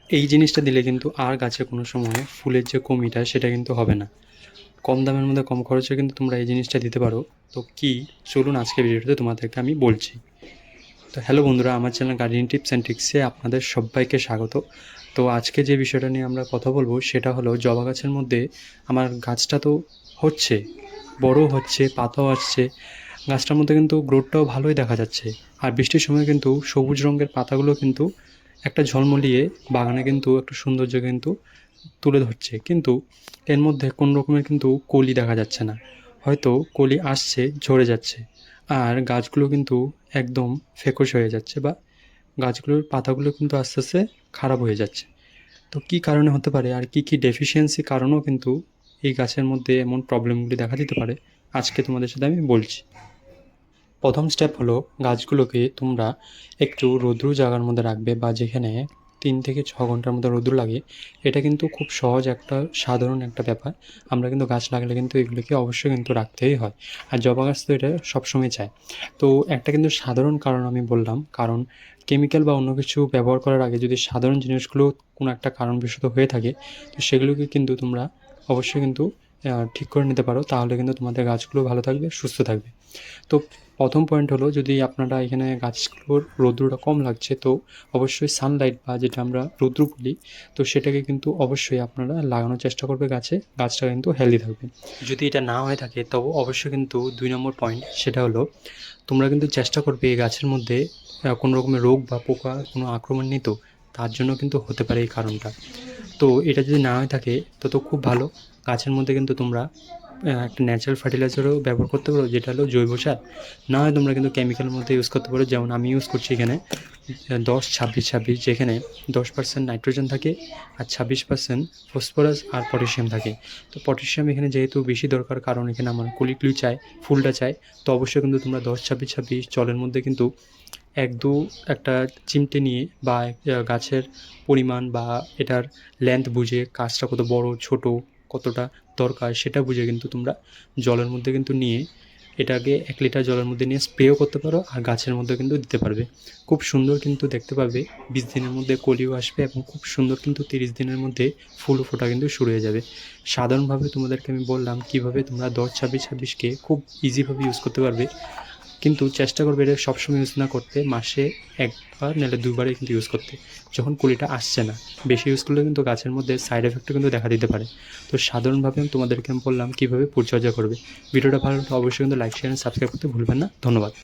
এই জিনিসটা দিলে কিন্তু আর গাছে কোনো সময় ফুলের যে কমিটা সেটা কিন্তু হবে না। কম দামের মধ্যে কম খরচে কিন্তু তোমরা এই জিনিসটা দিতে পারো। তো কি, চলুন আজকের ভিডিওতে তোমাদেরকে আমি বলছি। তো হ্যালো বন্ধুরা, আমার চ্যানেল গার্ডেনিং টিপস অ্যান্ড ট্রিক্সে আপনাদের সবাইকে স্বাগত। তো আজকে যে বিষয়টা নিয়ে আমরা কথা বলবো সেটা হলো জবা গাছের মধ্যে আমার গাছটা তো হচ্ছে, বড় হচ্ছে, পাতাও আসছে, গাছটার মধ্যে কিন্তু গ্রোথটাও ভালোই দেখা যাচ্ছে। আর বৃষ্টির সময় কিন্তু সবুজ রঙের পাতাগুলো কিন্তু একটা ঝলমলিয়ে বাগানে কিন্তু একটু সৌন্দর্য কিন্তু তুলে ধরছে। কিন্তু এর মধ্যে কোনো রকমের কিন্তু কলি দেখা যাচ্ছে না, হয়তো কলি আসছে ঝরে যাচ্ছে, আর গাছগুলো কিন্তু একদম ফেকস হয়ে যাচ্ছে, বা গাছগুলোর পাতাগুলো কিন্তু আস্তে আস্তে খারাপ হয়ে যাচ্ছে। তো কী কারণে হতে পারে আর কী কী ডেফিসিয়েন্সি কারণেও কিন্তু এই গাছের মধ্যে এমন প্রবলেমগুলি দেখা দিতে পারে, আজকে তোমাদের সাথে আমি বলছি। প্রথম স্টেপ হলো, গাছগুলোকে তোমরা একটু রৌদ্র জায়গার মধ্যে রাখবে, বা যেখানে 3 থেকে 6 ঘন্টার মতো রৌদ্র লাগে। এটা কিন্তু খুব সহজ একটা সাধারণ একটা ব্যাপার। আমরা কিন্তু গাছ লাগালে কিন্তু এগুলোকে অবশ্যই কিন্তু রাখতেই হয়, আর জবা গাছ তো এটা সবসময় চায়। তো একটা কিন্তু সাধারণ কারণ আমি বললাম, কারণ কেমিক্যাল বা অন্য কিছু ব্যবহার করার আগে যদি সাধারণ জিনিসগুলো কোনো একটা কারণবশত হয়ে থাকে, তো সেগুলোকে কিন্তু তোমরা অবশ্যই কিন্তু ঠিক করে নিতে পারো। তাহলে কিন্তু তোমাদের গাছগুলো ভালো থাকবে, সুস্থ থাকবে। তো প্রথম পয়েন্ট হলো, যদি আপনারা এখানে গাছগুলোর রৌদ্রটা কম লাগছে, তো অবশ্যই সানলাইট বা যেটা আমরা রৌদ্র বলি, তো সেটাকে কিন্তু অবশ্যই আপনারা লাগানোর চেষ্টা করবে গাছে, গাছটা কিন্তু হেলদি থাকবে। যদি এটা না হয়ে থাকে তবে অবশ্যই কিন্তু 2 নম্বর পয়েন্ট, সেটা হলো তোমরা কিন্তু চেষ্টা করবে এই গাছের মধ্যে কোনো রকমের রোগ বা পোকা কোনো আক্রমণ নেই, তো তার জন্য কিন্তু হতে পারে এই কারণটা। তো এটা যদি না হয়ে থাকে তো খুব ভালো। গাছের মধ্যে কিন্তু তোমরা একটা ন্যাচারাল ফার্টিলাইজারও ব্যবহার করতে পারো, যেটা হলো জৈব সার। না হয় তোমরা কিন্তু কেমিক্যালের মধ্যে ইউজ করতে পারো, যেমন আমি ইউজ করছি এখানে 10-26-26, যেখানে 10% নাইট্রোজেন থাকে আর 26% ফসফরাস আর পটাশিয়াম থাকে। তো পটাশিয়াম এখানে যেহেতু বেশি দরকার, কারণ এখানে আমার কলিগুলি চাই, ফুলটা চাই। তো অবশ্যই কিন্তু তোমরা 10-26-26 জলের মধ্যে কিন্তু 1-2 একটা চিমটে নিয়ে, বা গাছের পরিমাণ বা এটার লেন্থ বুঝে, গাছটা কত বড় ছোট, কতটা দরকার সেটা বুঝে কিন্তু তোমরা জলের মধ্যে কিন্তু নিয়ে এটাকে 1 লিটার জলের মধ্যে নিয়ে স্প্রেও করতে পারো, আর গাছের মধ্যে কিন্তু দিতে পারবে। খুব সুন্দর কিন্তু দেখতে পাবে, 20 দিনের মধ্যে কলিও আসবে, এবং খুব সুন্দর কিন্তু 30 দিনের মধ্যে ফুল ফোটা কিন্তু শুরু হয়ে যাবে। সাধারণভাবে তোমাদেরকে আমি বললাম কীভাবে তোমরা 10-26-26কে খুব ইজিভাবে ইউজ করতে পারবে, কিন্তু চেষ্টা করবে এটা সবসময় ইউজ না করতে, মাসে 1বার নাহলে 2বারই কিন্তু ইউজ করতে, যখন কলিটা আসছে না। বেশি ইউজ করলে কিন্তু গাছের মধ্যে সাইড এফেক্টও কিন্তু দেখা দিতে পারে। তো সাধারণভাবে আমি তোমাদেরকে বললাম কীভাবে পরিচর্যা করবে। ভিডিওটা ভালো লাগলে অবশ্যই কিন্তু লাইক, শেয়ার, সাবস্ক্রাইব করতে ভুলবেন না। ধন্যবাদ।